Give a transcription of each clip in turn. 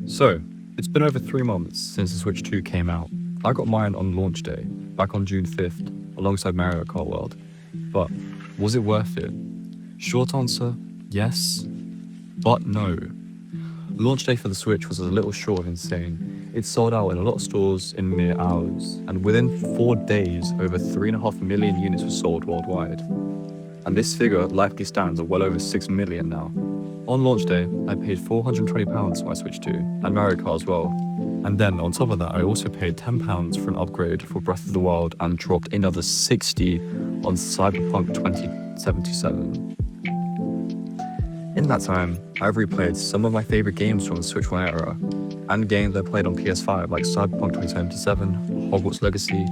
So, it's been over 3 months since the Switch 2 came out. I got mine on launch day, back on June 5th, alongside Mario Kart World. But was it worth it? Short answer, yes, but no. Launch day for the Switch was a little short of insane. It sold out in a lot of stores in mere hours, and within 4 days, over 3.5 million units were sold worldwide. And this figure likely stands at well over 6 million now. On launch day, I paid £420 for my Switch 2, and Mario Kart as well. And then, on top of that, I also paid £10 for an upgrade for Breath of the Wild and dropped another 60 on Cyberpunk 2077. In that time, I've replayed some of my favourite games from the Switch 1 era, and games I played on PS5 like Cyberpunk 2077, Hogwarts Legacy,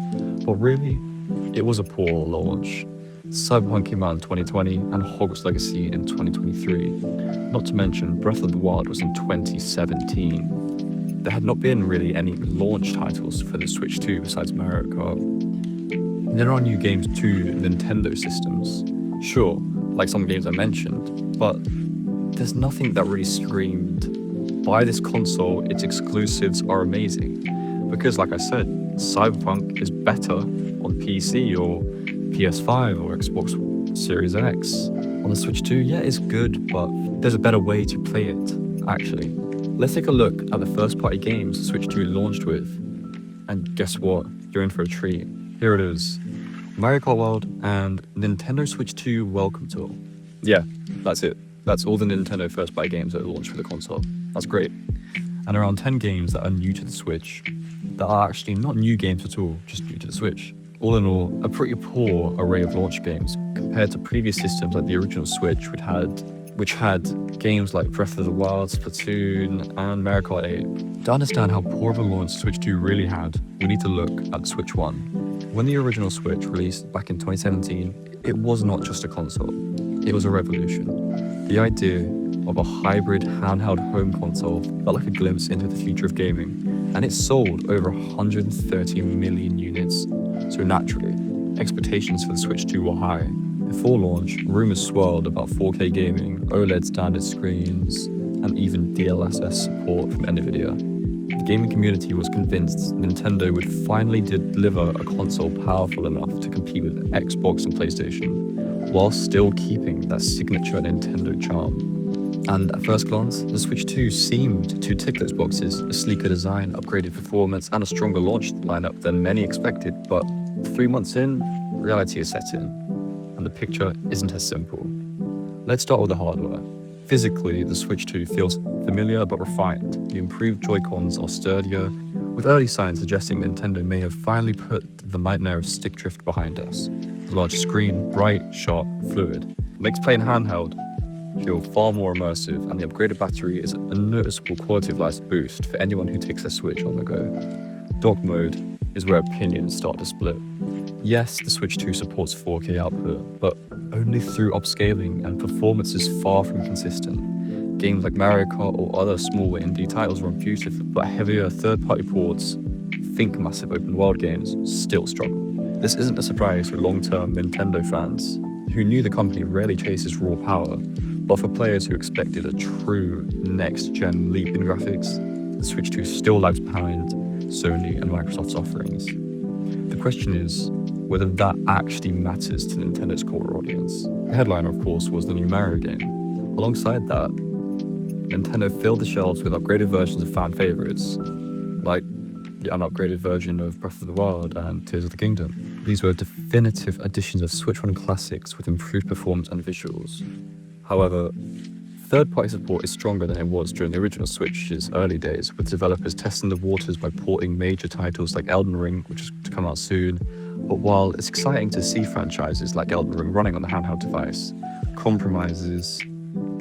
but really, it was a poor launch. Cyberpunk came out in 2020 and Hogwarts Legacy in 2023. Not to mention, Breath of the Wild was in 2017. There had not been really any launch titles for the Switch 2 besides Mario Kart. There are new games to Nintendo systems, sure, like some games I mentioned, but there's nothing that really screamed, buy this console, its exclusives are amazing. Because like I said, Cyberpunk is better on PC or PS5 or Xbox Series X. On the Switch 2, yeah, it's good, but there's a better way to play it, actually. Let's take a look at the first-party games the Switch 2 launched with. And guess what? You're in for a treat. Here it is. Mario Kart World and Nintendo Switch 2 Welcome Tour. Yeah, that's it. That's all the Nintendo first-party games that launched for the console. That's great. And around 10 games that are new to the Switch, that are actually not new games at all, just new to the Switch. All in all, a pretty poor array of launch games compared to previous systems like the original Switch, which had games like Breath of the Wild, Splatoon, and Mario Kart 8. To understand how poor of a launch Switch 2 really had, we need to look at the Switch 1. When the original Switch released back in 2017, it was not just a console, it was a revolution. The idea of a hybrid handheld home console felt like a glimpse into the future of gaming, and it sold over 130 million units. So naturally, expectations for the Switch 2 were high. Before launch, rumors swirled about 4K gaming, OLED standard screens, and even DLSS support from NVIDIA. The gaming community was convinced Nintendo would finally deliver a console powerful enough to compete with Xbox and PlayStation, while still keeping that signature Nintendo charm. And at first glance, the Switch 2 seemed to tick those boxes: a sleeker design, upgraded performance, and a stronger launch lineup than many expected. But 3 months in, reality is set in, and the picture isn't as simple. Let's start with the hardware. Physically, the Switch 2 feels familiar but refined. The improved Joy-Cons are sturdier, with early signs suggesting Nintendo may have finally put the nightmare of stick drift behind us. The large screen, bright, sharp, fluid, makes playing handheld feel far more immersive, and the upgraded battery is a noticeable quality of life boost for anyone who takes their Switch on the go. Dock mode is where opinions start to split. Yes, the Switch 2 supports 4K output, but only through upscaling, and performance is far from consistent. Games like Mario Kart or other smaller indie titles run beautifully, but heavier third-party ports, think massive open-world games, still struggle. This isn't a surprise for long-term Nintendo fans, who knew the company rarely chases raw power, but for players who expected a true next-gen leap in graphics, the Switch 2 still lags behind Sony and Microsoft's offerings. The question is whether that actually matters to Nintendo's core audience. The headliner, of course, was the new Mario game. Alongside that, Nintendo filled the shelves with upgraded versions of fan favorites, like the unupgraded version of Breath of the Wild and Tears of the Kingdom. These were definitive additions of Switch 1 classics with improved performance and visuals. However, third-party support is stronger than it was during the original Switch's early days, with developers testing the waters by porting major titles like Elden Ring, which is to come out soon. But while it's exciting to see franchises like Elden Ring running on the handheld device, compromises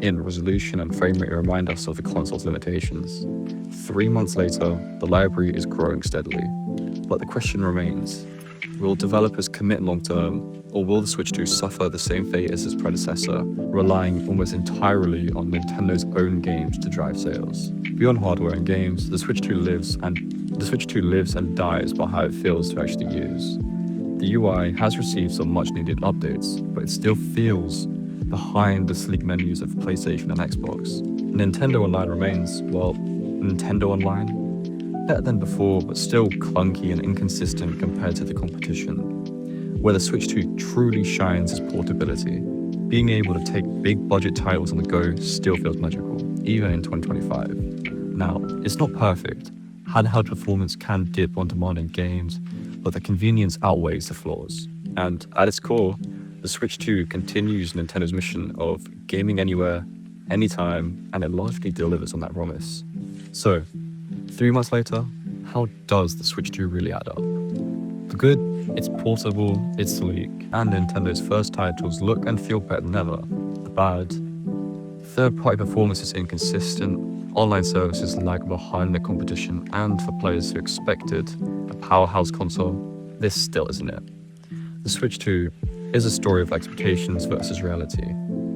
in resolution and frame rate remind us of the console's limitations. 3 months later, the library is growing steadily. But the question remains, will developers commit long-term, or will the Switch 2 suffer the same fate as its predecessor, relying almost entirely on Nintendo's own games to drive sales? Beyond hardware and games, the Switch 2 lives and dies by how it feels to actually use. The UI has received some much-needed updates, but it still feels behind the sleek menus of PlayStation and Xbox. Nintendo Online remains, well, Nintendo Online, better than before, but still clunky and inconsistent compared to the competition. Where the Switch 2 truly shines is portability. Being able to take big budget titles on the go still feels magical, even in 2025. Now, it's not perfect. Handheld performance can dip on demanding games, but the convenience outweighs the flaws. And at its core, the Switch 2 continues Nintendo's mission of gaming anywhere, anytime, and it largely delivers on that promise. So, 3 months later, how does the Switch 2 really add up? The good, it's portable, it's sleek, and Nintendo's first titles look and feel better than ever. The bad, third-party performance is inconsistent, online services lag behind the competition, and for players who expected a powerhouse console, this still isn't it. The Switch 2 is a story of expectations versus reality.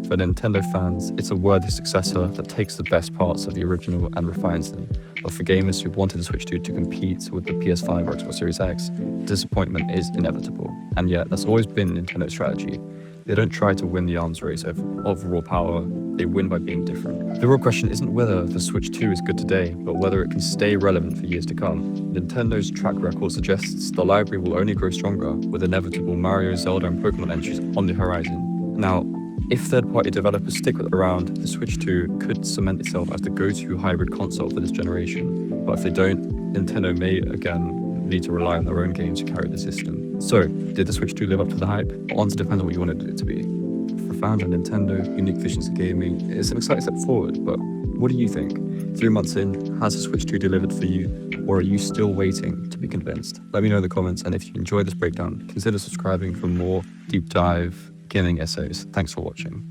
For Nintendo fans, it's a worthy successor that takes the best parts of the original and refines them. But for gamers who wanted the Switch 2 to compete with the PS5 or Xbox Series X, disappointment is inevitable. And yet, that's always been Nintendo's strategy. They don't try to win the arms race of raw power, they win by being different. The real question isn't whether the Switch 2 is good today, but whether it can stay relevant for years to come. Nintendo's track record suggests the library will only grow stronger, with inevitable Mario, Zelda, and Pokemon entries on the horizon. Now, if third-party developers stick around, the Switch 2 could cement itself as the go-to hybrid console for this generation. But if they don't, Nintendo may again need to rely on their own games to carry the system. So, did the Switch 2 live up to the hype? Honestly, depends on what you wanted it to be. For fans of Nintendo, unique visions of gaming, it's an exciting step forward, but what do you think? 3 months in, has the Switch 2 delivered for you, or are you still waiting to be convinced? Let me know in the comments, and if you enjoyed this breakdown, consider subscribing for more deep dive gaming essays. Thanks for watching.